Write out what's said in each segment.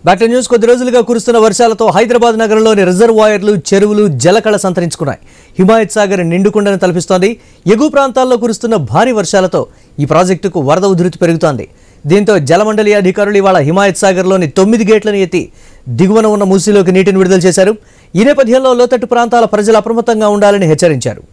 Back to news. కొద్ది రోజులుగా కురుస్తున్న వర్షాలతో హైదరాబాద్ నగరంలోని రిజర్వాయర్లు, చెరువులు జలకళ సంతరించుకున్నాయి. హిమాయత్ సాగర్ నిండుకుండను తలపిస్తోంది. ఎగువ ప్రాంతాల్లో కురుస్తున్న భారీ వర్షాలతో ఈ ప్రాజెక్టుకు వరద ఉధృతి పెరుగుతోంది. దీంతో జలమండలి అధికారులు ఇవాళ హిమాయత్ సాగర్లోని 9 గేట్లను ఎత్తి దిగువన ఉన్న మూసీలోకి నీటిని విడుదల చేశారు. ఈ నేపథ్యంలో లోతట్టు ప్రాంతాల ప్రజలు అప్రమత్తంగా ఉండాలని హెచ్చరించారు.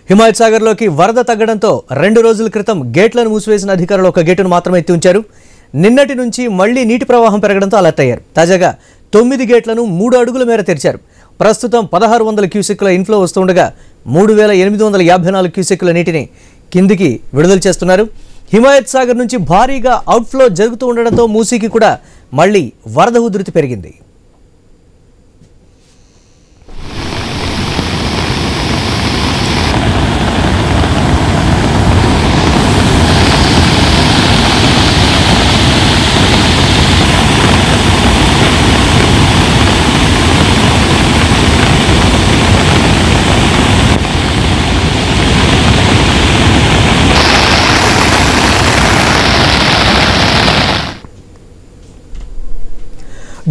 హిమాయత్ సాగర్లోకి వరద తగ్గడంతో 2 రోజుల క్రితం గేట్లను మూసివేసిన అధికారులు ఒక గేటును మాత్రమే ఎత్తి ఉంచారు. నిన్నటి నుంచి మళ్లీ నీటి ప్రవాహం పెరగడంతో అలర్ట్ అయ్యారు. తాజాగా 9 గేట్లను 3 అడుగుల మేర తెరిచారు. ప్రస్తుతం 1600 క్యూసెక్కుల ఇన్ఫ్లో వస్తుండగా 3854 క్యూసెక్కుల నీటిని కిందికి విడుదల చేస్తున్నారు. హిమాయత్ సాగర్ నుంచి భారీగా అవుట్ఫ్లో జరుగుతూ ఉండడంతో మూసీకి కూడా మళ్లీ వరద ఉధృతి పెరిగింది.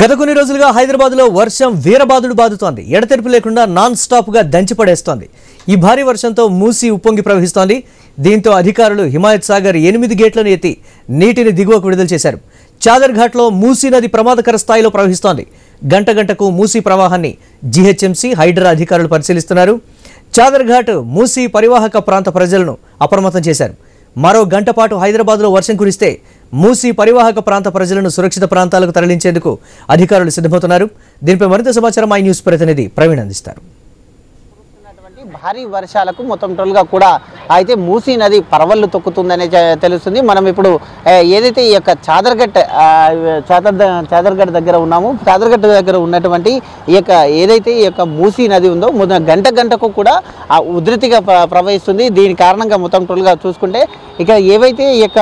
గత కొన్ని రోజులుగా హైదరాబాద్లో వర్షం వీరబాదుడు బాదుతోంది. ఎడతెరిపి లేకుండా నాన్ స్టాప్గా దంచిపడేస్తోంది. ఈ భారీ వర్షంతో మూసీ ఉప్పొంగి ప్రవహిస్తోంది. దీంతో అధికారులు హిమాయత్ సాగర్ 8 గేట్లను ఎత్తి నీటిని దిగువకు విడుదల చేశారు. చాదర్ఘాట్లో మూసీ నది ప్రమాదకర స్థాయిలో ప్రవహిస్తోంది. గంటకు మూసీ ప్రవాహాన్ని జీహెచ్ఎంసీ, హైడ్రా అధికారులు పరిశీలిస్తున్నారు. చాదర్ఘాట్ మూసీ పరివాహక ప్రాంత ప్రజలను అప్రమత్తం చేశారు. మరో గంట పాటు హైదరాబాద్లో వర్షం కురిస్తే మూసీ పరివాహక ప్రాంత ప్రజలను సురక్షిత ప్రాంతాలకు తరలించేందుకు అధికారులు సిద్ధమవుతున్నారు. దీనిపై మరింత సమాచారం ఐ న్యూస్ ప్రతినిధి ప్రవీణ్ అందిస్తారు. భారీ వర్షాలకు మొత్తం టోల్గా కూడా అయితే మూసీ నది పరవళ్ళు తొక్కుతుందనే తెలుస్తుంది. మనం ఇప్పుడు ఏదైతే ఈ యొక్క చాదర్ఘట్ దగ్గర ఉన్నామో, చాదర్ఘట్ దగ్గర ఉన్నటువంటి ఈ యొక్క ఏదైతే ఈ యొక్క మూసీ నది ఉందో గంటకు కూడా ఉధృతిగా ప్రవహిస్తుంది. దీని కారణంగా మొత్తం టోల్గా చూసుకుంటే ఇక ఏవైతే ఈ యొక్క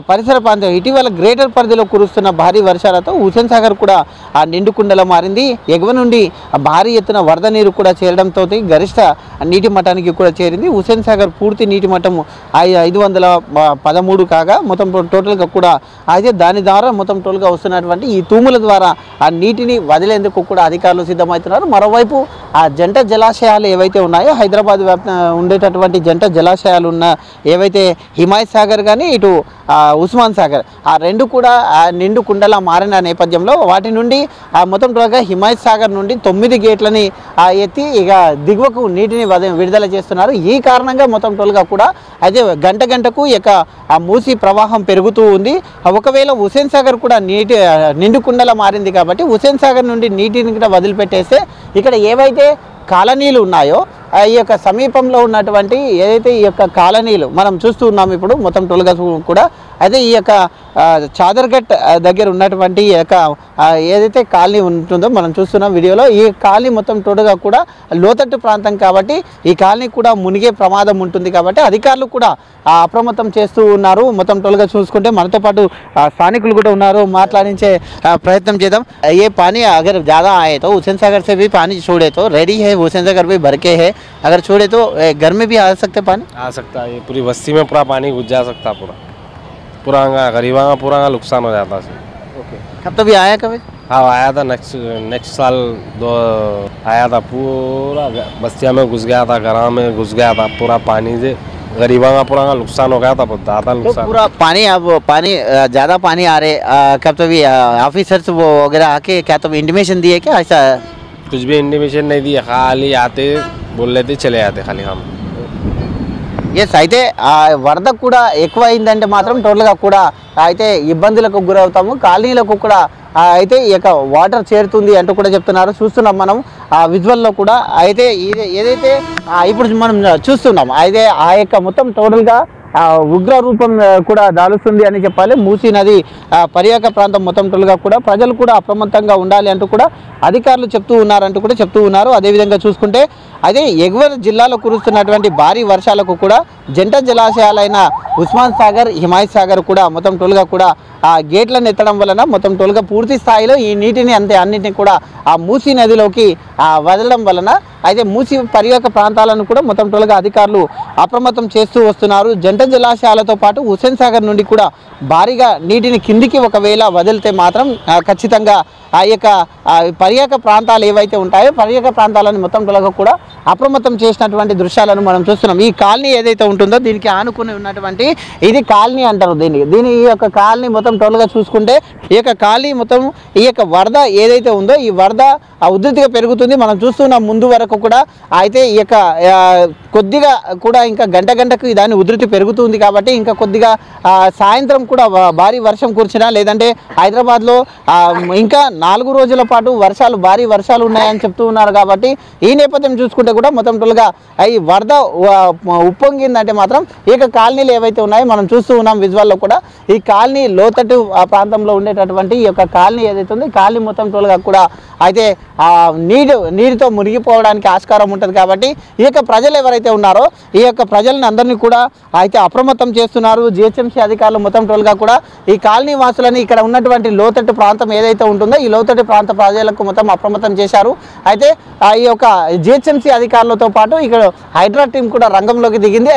పరిసర ప్రాంతం ఇటీవల గ్రేటర్ పరిధిలో కురుస్తున్న భారీ వర్షాలతో హుస్సేన్ సాగర్ కూడా నిండుకుండలా మారింది. ఎగువ నుండి భారీ ఎత్తున వరద నీరు కూడా చేరడంతో గరిష్ట నీటి మట్టానికి కూడా చేరింది. హుస్సేన్ సాగర్ పూర్తి నీటి మట్టం 513 కాగా మొత్తం టోటల్గా కూడా అయితే దాని ద్వారా మొత్తం టోల్గా వస్తున్నటువంటి ఈ తూముల ద్వారా ఆ నీటిని వదిలేందుకు కూడా అధికారులు సిద్ధమవుతున్నారు. మరోవైపు ఆ జంట జలాశయాలు ఏవైతే ఉన్నాయో హైదరాబాద్ ఉండేటటువంటి జంట జలాశయాలు ఉన్న ఏవైతే హిమాయత్ సాగర్ కానీ ఇటు ఉస్మాన్ సాగర్ ఆ రెండు కూడా నిండు కుండలా మారిన నేపథ్యంలో వాటి నుండి మొత్తం టోల్గా హిమాయత్ సాగర్ నుండి 9 గేట్లని ఎత్తి ఇక దిగువకు నీటిని విడుదల చేస్తున్నారు. ఈ కారణంగా మొత్తం టోల్గా కూడా అయితే గంటకు ఇక ఆ మూసీ ప్రవాహం పెరుగుతూ ఉంది. ఒకవేళ హుస్సేన్ సాగర్ కూడా నిండు కుండలా మారింది కాబట్టి హుస్సేన్ సాగర్ నుండి నీటిని కూడా వదిలిపెట్టేస్తే ఇక్కడ ఏవైతే కాలనీలు ఉన్నాయో ఈ యొక్క సమీపంలో ఉన్నటువంటి ఏదైతే ఈ యొక్క కాలనీలు మనం చూస్తూ ఉన్నాం ఇప్పుడు మొత్తం టోల్గా కూడా అయితే ఈ యొక్క చాదర్ఘట్ దగ్గర ఉన్నటువంటి ఈ యొక్క ఏదైతే కాలనీ ఉంటుందో మనం చూస్తున్నాం వీడియోలో, ఈ కాలనీ మొత్తం టోటల్గా కూడా లోతట్టు ప్రాంతం కాబట్టి ఈ కాలనీ కూడా మునిగే ప్రమాదం ఉంటుంది కాబట్టి అధికారులు కూడా అప్రమత్తం చేస్తూ ఉన్నారు. మొత్తం టోల్గా చూసుకుంటే మనతో పాటు స్థానికులు కూడా ఉన్నారు, మాట్లాడించే ప్రయత్నం చేద్దాం. ఏ पानी अगर ज़्यादा आए तो हुसैन सागर से भी पानी छोड़े तो रेडी है, हुसैन सागर भी भर के है, अगर छोड़े तो घर में भी आ सकते पानी आ सकता है. ये पूरी बस्ती में पूरा पानी घुस जा सकता, पूरा गरीबा का पूरा नुकसान हो जाता है. ओके, कब तभी आया कभी? हाँ आया था नेक्स्ट साल आया था. पूरा बस्तिया में घुस गया था, घरा में घुस गया था पूरा पानी से. गरीबा का पूरा नुकसान हो गया था, बहुत ज़्यादा नुकसान. पूरा पानी अब पानी ज़्यादा पानी आ रहे कब तभी ऑफिसर्स वो वगैरह आके क्या तो इंटीमेशन दिए क्या? ऐसा कुछ भी इंटीमेशन नहीं दिया, खाली आते बोल लेते चले जाते खाली. हम ఎస్ అయితే వరద కూడా ఎక్కువ అయిందంటే మాత్రం టోటల్గా కూడా అయితే ఇబ్బందులకు గురవుతాము. కాలనీలకు కూడా అయితే ఈ యొక్క వాటర్ చేరుతుంది అంటూ కూడా చెప్తున్నారు. చూస్తున్నాం మనం ఆ విజువల్లో కూడా. అయితే ఏదైతే ఇప్పుడు మనం చూస్తున్నాం అయితే ఆ యొక్క మొత్తం టోటల్గా ఉగ్ర రూపం కూడా దాలుస్తుంది అని చెప్పాలి. మూసీ నది పర్యాక ప్రాంతం మొత్తం టోల్గా కూడా ప్రజలు కూడా అప్రమత్తంగా ఉండాలి అంటూ కూడా అధికారులు చెప్తూ ఉన్నారు. అదేవిధంగా చూసుకుంటే అదే ఎగువ జిల్లాలో కురుస్తున్నటువంటి భారీ వర్షాలకు కూడా జంట జలాశయాలైన ఉస్మాన్ సాగర్, హిమాయత్ సాగర్ కూడా మొత్తం టోల్గా కూడా ఆ గేట్లను ఎత్తడం వలన మొత్తం టోల్గా పూర్తి స్థాయిలో ఈ నీటిని అన్నింటినీ కూడా ఆ మూసీ నదిలోకి వదలడం వలన అయితే మూసీ పర్యాక ప్రాంతాలను కూడా మొత్తం టోల్గా అధికారులు అప్రమత్తం చేస్తూ వస్తున్నారు. జంట జలాశయాలతో పాటు హుస్సేన్ సాగర్ నుండి కూడా భారీగా నీటిని కిందికి ఒకవేళ వదిలితే మాత్రం ఖచ్చితంగా ఆ యొక్క పర్యాక ప్రాంతాలు ఏవైతే ఉంటాయో పర్యాక ప్రాంతాలను మొత్తం టోల్గా కూడా అప్రమత్తం చేసినటువంటి దృశ్యాలను మనం చూస్తున్నాం. ఈ కాలనీ ఏదైతే ఉంటుందో దీనికి ఆనుకుని ఉన్నటువంటి ఇది కాలనీ అంటారు. దీని ఈ యొక్క కాలనీ మొత్తం టోల్గా చూసుకుంటే ఈ యొక్క కాలనీ మొత్తం ఈ యొక్క వరద ఏదైతే ఉందో ఈ వరద ఉధృతిగా పెరుగుతుంది. మనం చూస్తున్నాం ముందు వరకు కూడా. అయితే ఈ యొక్క కొద్దిగా కూడా ఇంకా గంటకు దాని ఉధృతి పెరుగుతుంది కాబట్టి ఇంకా కొద్దిగా సాయంత్రం కూడా భారీ వర్షం కురిచినా లేదంటే హైదరాబాద్లో ఇంకా 4 రోజుల పాటు భారీ వర్షాలు ఉన్నాయని చెప్తూ ఉన్నారు. కాబట్టి ఈ నేపథ్యం చూసుకుంటే కూడా మొత్తం టోల్గా ఈ వరద ఉప్పొంగిందంటే మాత్రం ఈ యొక్క కాలనీలు ఏవైతే ఉన్నాయో మనం చూస్తూ ఉన్నాం విజువల్లో కూడా. ఈ కాలనీ లోతట్టు ప్రాంతంలో ఉండేటటువంటి ఈ యొక్క కాలనీ ఏదైతే ఉందో ఈ కాలనీ మొత్తం టోల్గా కూడా అయితే నీటితో మునిగిపోవడానికి ఆస్కారం ఉంటుంది. కాబట్టి ఈ యొక్క ప్రజలు ఎవరైతే ఉన్నారో ఈ యొక్క ప్రజలను అందరినీ కూడా అయితే అప్రమత్తం చేస్తున్నారు. జిహెచ్ఎంసీ అధికారులు మొత్తం టోల్గా కూడా ఈ కాలనీ వాసులని ఇక్కడ ఉన్నటువంటి లోతట్టు ప్రాంతం ఏదైతే ఉంటుందో ఈ లోతట్టు ప్రాంత ప్రజలకు మొత్తం అప్రమత్తం చేశారు. అయితే ఈ యొక్క జిహెచ్ఎంసీ అధికారులతో పాటు ఇక్కడ హైడ్రా టీం కూడా రంగంలోకి దిగింది.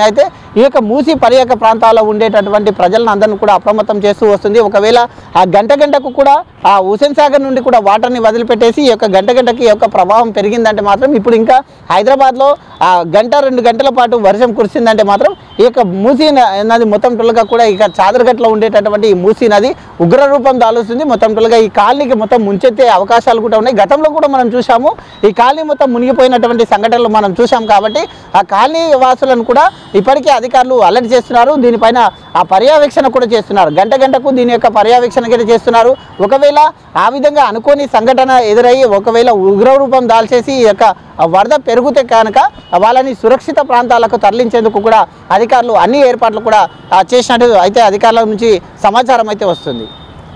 అయితే ఈ యొక్క మూసీ పర్యాక ప్రాంతాల్లో ఉండేటటువంటి ప్రజలను అందరినీ కూడా అప్రమత్తం చేస్తూ వస్తుంది. ఒకవేళ ఆ గంటకు కూడా ఆ హుస్సేన్ సాగర్ నుండి కూడా వాటర్ని వదిలిపెట్టేసి ఈ యొక్క గంటకి ఈ యొక్క ప్రవాహం పెరిగిందంటే మాత్రం ఇప్పుడు ఇంకా హైదరాబాద్లో 1-2 గంటల పాటు వర్షం కురిసిందంటే మాత్రం ఈ యొక్క మూసీ నది మొత్తం టోల్గా కూడా ఇక చాదరగట్లో ఉండేటటువంటి ఈ మూసీ నది ఉగ్ర రూపం దాలుస్తుంది. మొత్తం టోల్గా ఈ కాలనీకి మొత్తం ముంచెత్తే అవకాశాలు కూడా ఉన్నాయి. గతంలో కూడా మనం చూసాము ఈ కాలనీ మొత్తం మునిగిపోయినటువంటి సంఘటనలు మనం చూసాం. కాబట్టి ఆ కాలనీ వాసులను కూడా ఇప్పటికే అధికారులు అలర్ట్ చేస్తున్నారు. దీనిపైన ఆ పర్యవేక్షణ కూడా చేస్తున్నారు. గంటకు దీని యొక్క పర్యవేక్షణ కూడా చేస్తున్నారు. ఒకవేళ ఆ విధంగా అనుకోని సంఘటన ఎదురయ్యి ఒకవేళ ఉగ్ర రూపం దాల్చేసి ఈ యొక్క వరద పెరిగితే కనుక వాళ్ళని సురక్షిత ప్రాంతాలకు తరలించేందుకు కూడా అధికారులు అన్ని ఏర్పాట్లు కూడా చేసినట్టు అయితే అధికారుల నుంచి సమాచారం అయితే వస్తుంది.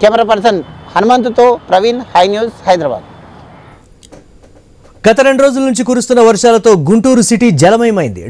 కెమెరా పర్సన్ హనుమంతుతో ప్రవీణ్, హై న్యూస్, హైదరాబాద్. గత 2 రోజుల నుంచి కురుస్తున్న వర్షాలతో గుంటూరు సిటీ జలమయమైంది.